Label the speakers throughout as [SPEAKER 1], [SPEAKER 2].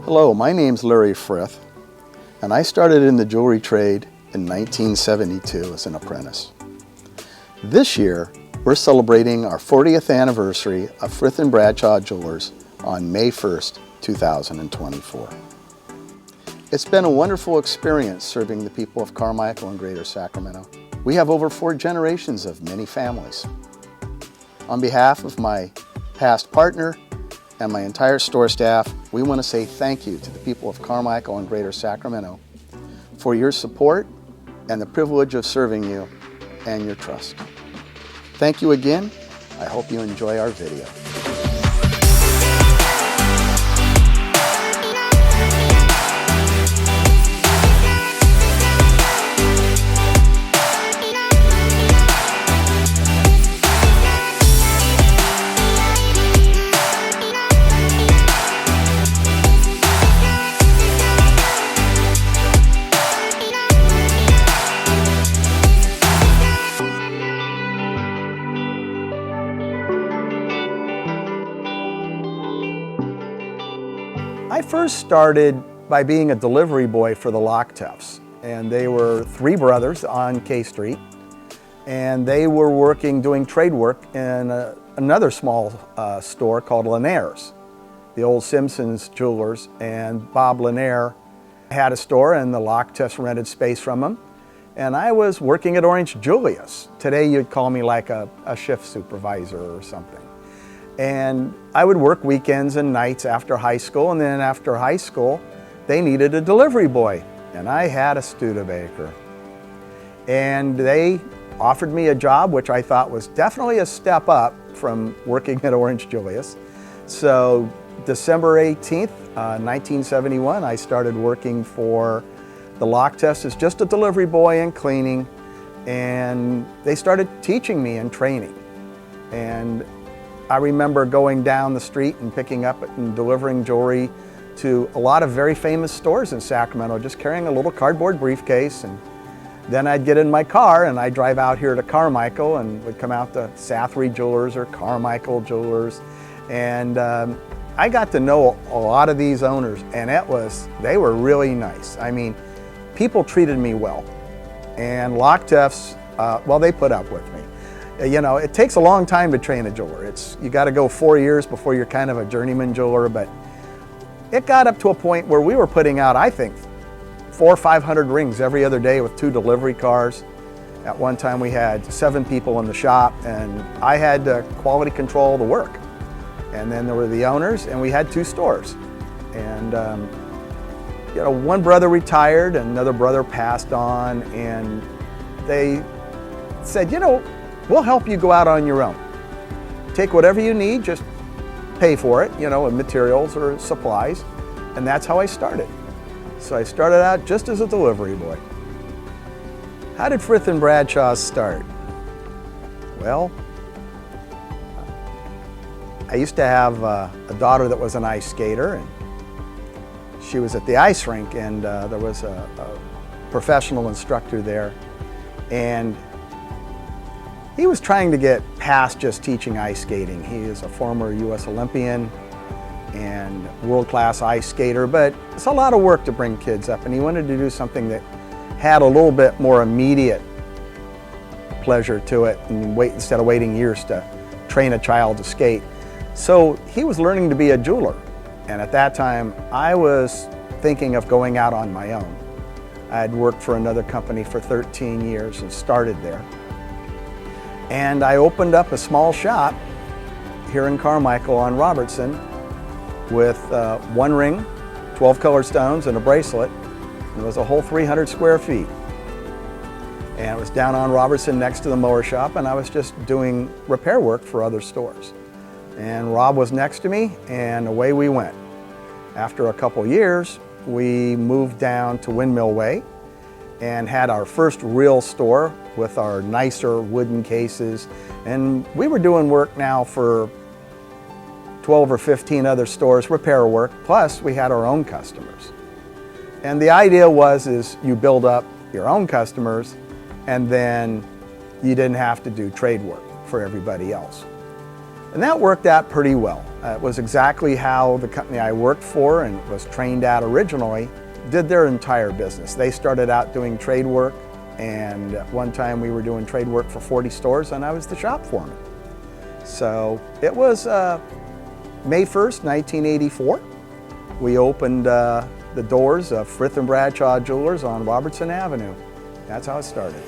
[SPEAKER 1] Hello, my name's Lawrence Frith, and I started in the jewelry trade in 1972 as an apprentice. This year, we're celebrating our 40th anniversary of Frith Bradshaw Jewelers on May 1st, 2024. It's been a wonderful experience serving the people of Carmichael and Greater Sacramento. We have over 4 generations of many families. On behalf of my past partner and my entire store staff, we want to say thank you to the people of Carmichael and Greater Sacramento for your support and the privilege of serving you and your trust. Thank you again. I hope you enjoy our video. I first started by being a delivery boy for the Lockteffs, and they were 3 brothers on K Street, and they were doing trade work in another small store called Lanaire's, the old Simpsons Jewelers, and Bob Lanier had a store and the Lockteffs rented space from him, and I was working at Orange Julius. Today you'd call me like a shift supervisor or something. And I would work weekends and nights after high school, and then after high school, they needed a delivery boy, and I had a Studebaker. And they offered me a job, which I thought was definitely a step up from working at Orange Julius. So December 18th, 1971, I started working for the Lockteffs as just a delivery boy and cleaning, and they started teaching me and training. And I remember going down the street and picking up and delivering jewelry to a lot of very famous stores in Sacramento, just carrying a little cardboard briefcase. And then I'd get in my car and I'd drive out here to Carmichael and would come out to Sathry Jewelers or Carmichael Jewelers. And I got to know a lot of these owners, and they were really nice. I mean, people treated me well. And Lockteffs, well, they put up with me. You know, it takes a long time to train a jeweler. You got to go 4 years before you're kind of a journeyman jeweler, but it got up to a point where we were putting out, I think, 400 or 500 rings every other day with 2 delivery cars. At one time we had 7 people in the shop, and I had to quality control the work. And then there were the owners, and we had 2 stores. And you know, one brother retired, and another brother passed on, and they said, you know, we'll help you go out on your own. Take whatever you need, just pay for it, you know, in materials or supplies. And that's how I started. So I started out just as a delivery boy. How did Frith and Bradshaw start? Well, I used to have a daughter that was an ice skater, and she was at the ice rink, and there was a professional instructor there. And he was trying to get past just teaching ice skating. He is a former U.S. Olympian and world-class ice skater, but it's a lot of work to bring kids up, and he wanted to do something that had a little bit more immediate pleasure to it and instead of waiting years to train a child to skate. So he was learning to be a jeweler, and at that time I was thinking of going out on my own. I had worked for another company for 13 years and started there. And I opened up a small shop here in Carmichael on Robertson with 1 ring, 12 colored stones, and a bracelet. It was a whole 300 square feet. And it was down on Robertson next to the mower shop, and I was just doing repair work for other stores. And Rob was next to me, and away we went. After a couple years, we moved down to Windmill Way and had our first real store with our nicer wooden cases. And we were doing work now for 12 or 15 other stores, repair work, plus we had our own customers. And the idea is you build up your own customers, and then you didn't have to do trade work for everybody else. And that worked out pretty well. It was exactly how the company I worked for and was trained at originally did their entire business. They started out doing trade work, and at one time we were doing trade work for 40 stores and I was the shop foreman. So it was May 1st, 1984. We opened the doors of Frith Bradshaw Jewelers on Robertson Avenue. That's how it started.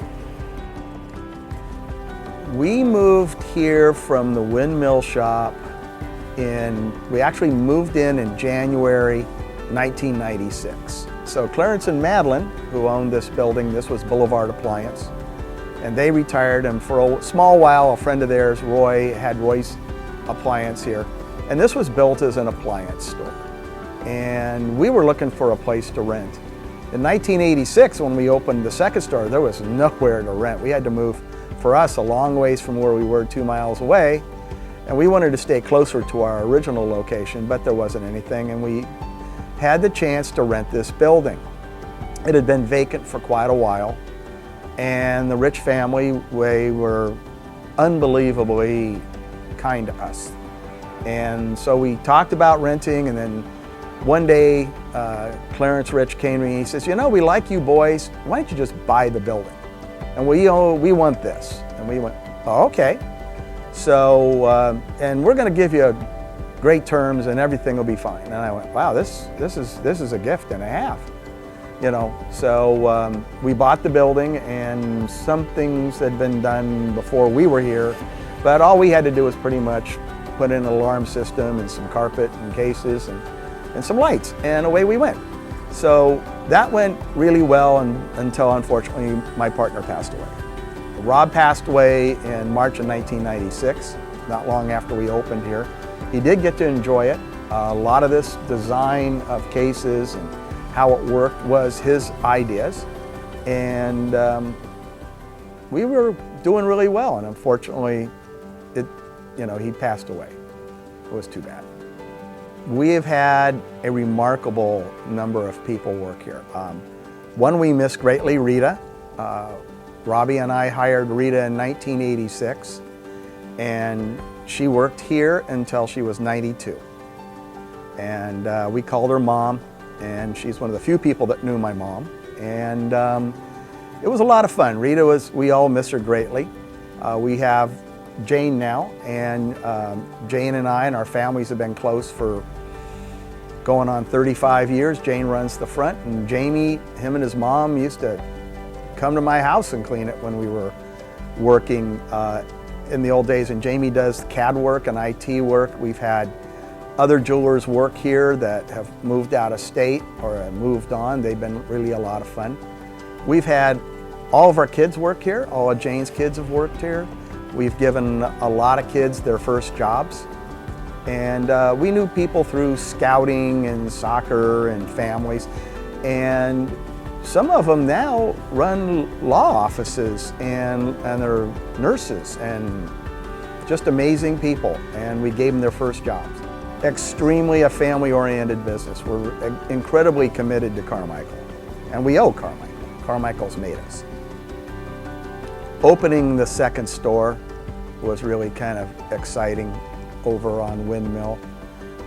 [SPEAKER 1] We moved here from the windmill shop we actually moved in January 1996. So Clarence and Madeline, who owned this building, this was Boulevard Appliance, and they retired, and for a small while a friend of theirs, Roy, had Roy's Appliance here. And this was built as an appliance store. And we were looking for a place to rent. In 1986, when we opened the second store, there was nowhere to rent. We had to move, for us, a long ways from where we were, 2 miles away. And we wanted to stay closer to our original location, but there wasn't anything, and we had the chance to rent this building. It had been vacant for quite a while, and the Rich family, they were unbelievably kind to us. And so we talked about renting, and then one day, Clarence Rich came to me and he says, "You know, we like you boys, why don't you just buy the building? And we want this." And we went, "Oh, okay." So, and we're going to give you great terms and everything will be fine. And I went, wow, this is a gift and a half, you know. So we bought the building, and some things had been done before we were here, but all we had to do was pretty much put in an alarm system and some carpet and cases and some lights, and away we went. So that went really well until, unfortunately, my partner passed away. Rob passed away in March of 1996, not long after we opened here. He did get to enjoy it. A lot of this design of cases and how it worked was his ideas. And we were doing really well, and unfortunately, he passed away. It was too bad. We have had a remarkable number of people work here. One we miss greatly, Rita. Robbie and I hired Rita in 1986, and she worked here until she was 92. And we called her Mom, and she's one of the few people that knew my mom. And it was a lot of fun. We all miss her greatly. We have Jane now, and Jane and I and our families have been close for going on 35 years. Jane runs the front, and Jamie, him and his mom used to come to my house and clean it when we were working in the old days. And Jamie does CAD work and IT work. We've had other jewelers work here that have moved out of state or have moved on. They've been really a lot of fun. We've had all of our kids work here. All of Jane's kids have worked here. We've given a lot of kids their first jobs. And we knew people through scouting and soccer and families. And some of them now run law offices and they're nurses and just amazing people. And we gave them their first jobs. Extremely a family-oriented business. We're incredibly committed to Carmichael. And we owe Carmichael. Carmichael's made us. Opening the second store was really kind of exciting over on Windmill.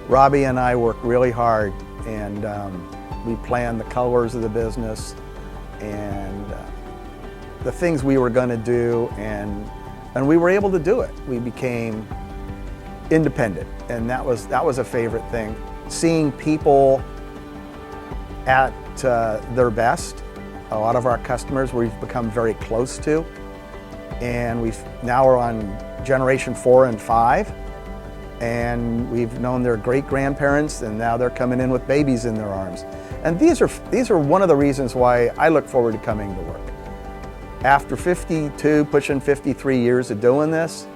[SPEAKER 1] Robbie and I worked really hard, and we planned the colors of the business and the things we were going to do, and we were able to do it. We became independent, and that was a favorite thing. Seeing people at their best. A lot of our customers we've become very close to, and now we're on generation 4 and 5, and we've known their great-grandparents, and now they're coming in with babies in their arms. And these are one of the reasons why I look forward to coming to work. After 52, pushing 53 years of doing this,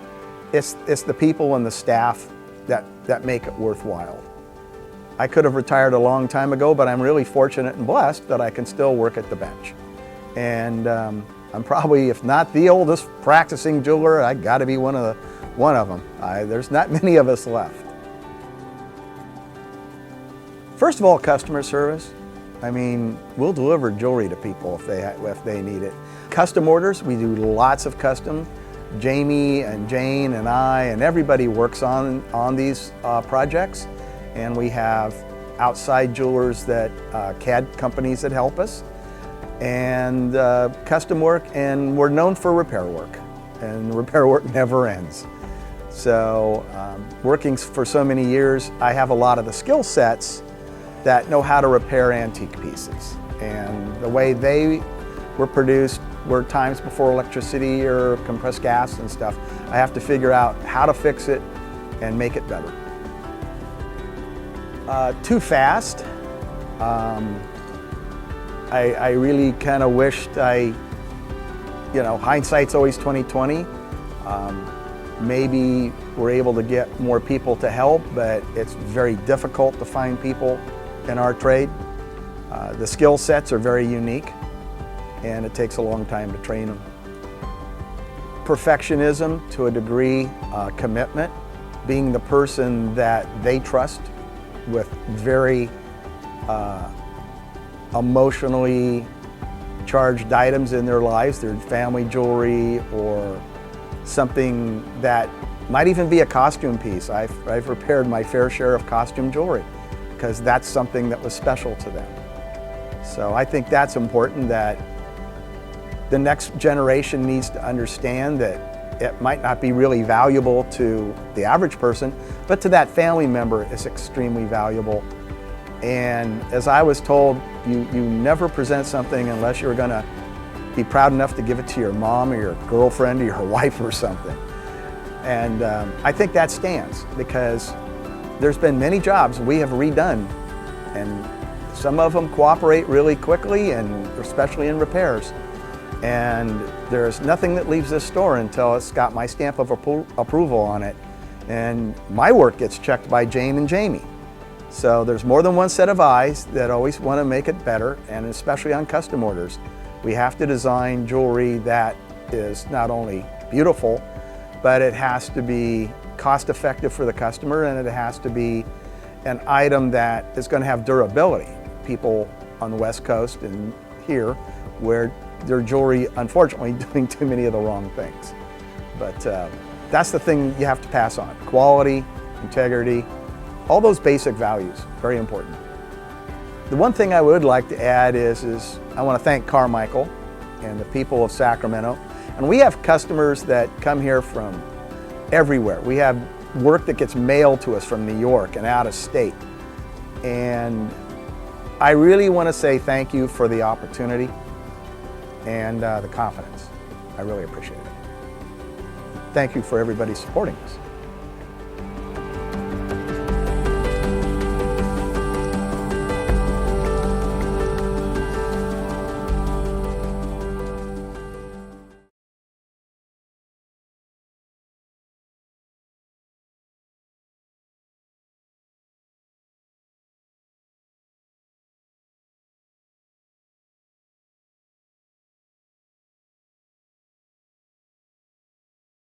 [SPEAKER 1] it's the people and the staff that make it worthwhile. I could have retired a long time ago, but I'm really fortunate and blessed that I can still work at the bench. And I'm probably, if not the oldest practicing jeweler, I got to be one of them. There's not many of us left. First of all, customer service. I mean, we'll deliver jewelry to people if they need it. Custom orders, we do lots of custom. Jamie and Jane and I and everybody works on these projects, and we have outside jewelers that CAD companies that help us, and custom work, and we're known for repair work, and repair work never ends. So working for so many years, I have a lot of the skill sets that know how to repair antique pieces, and the way they were produced were times before electricity or compressed gas and stuff. I have to figure out how to fix it and make it better. Too fast. I really kind of wished hindsight's always 20/20. Maybe we're able to get more people to help, but it's very difficult to find people in our trade. The skill sets are very unique, and it takes a long time to train them. Perfectionism to a degree, commitment, being the person that they trust with very emotionally charged items in their lives, their family jewelry or something that might even be a costume piece. I've repaired my fair share of costume jewelry because that's something that was special to them. So I think that's important, that the next generation needs to understand that it might not be really valuable to the average person, but to that family member it's extremely valuable. And as I was told, you never present something unless you're going to be proud enough to give it to your mom or your girlfriend or your wife or something. And I think that stands, because there's been many jobs we have redone, and some of them cooperate really quickly, and especially in repairs. And there's nothing that leaves this store until it's got my stamp of approval on it. And my work gets checked by Jane and Jamie. So there's more than one set of eyes that always want to make it better, and especially on custom orders. We have to design jewelry that is not only beautiful, but it has to be cost effective for the customer, and it has to be an item that is going to have durability. People on the West Coast and here where their jewelry, unfortunately, doing too many of the wrong things. But that's the thing you have to pass on. Quality, integrity, all those basic values, very important. The one thing I would like to add is I want to thank Carmichael and the people of Sacramento. And we have customers that come here from everywhere. We have work that gets mailed to us from New York and out of state. And I really want to say thank you for the opportunity and the confidence. I really appreciate it. Thank you for everybody supporting us.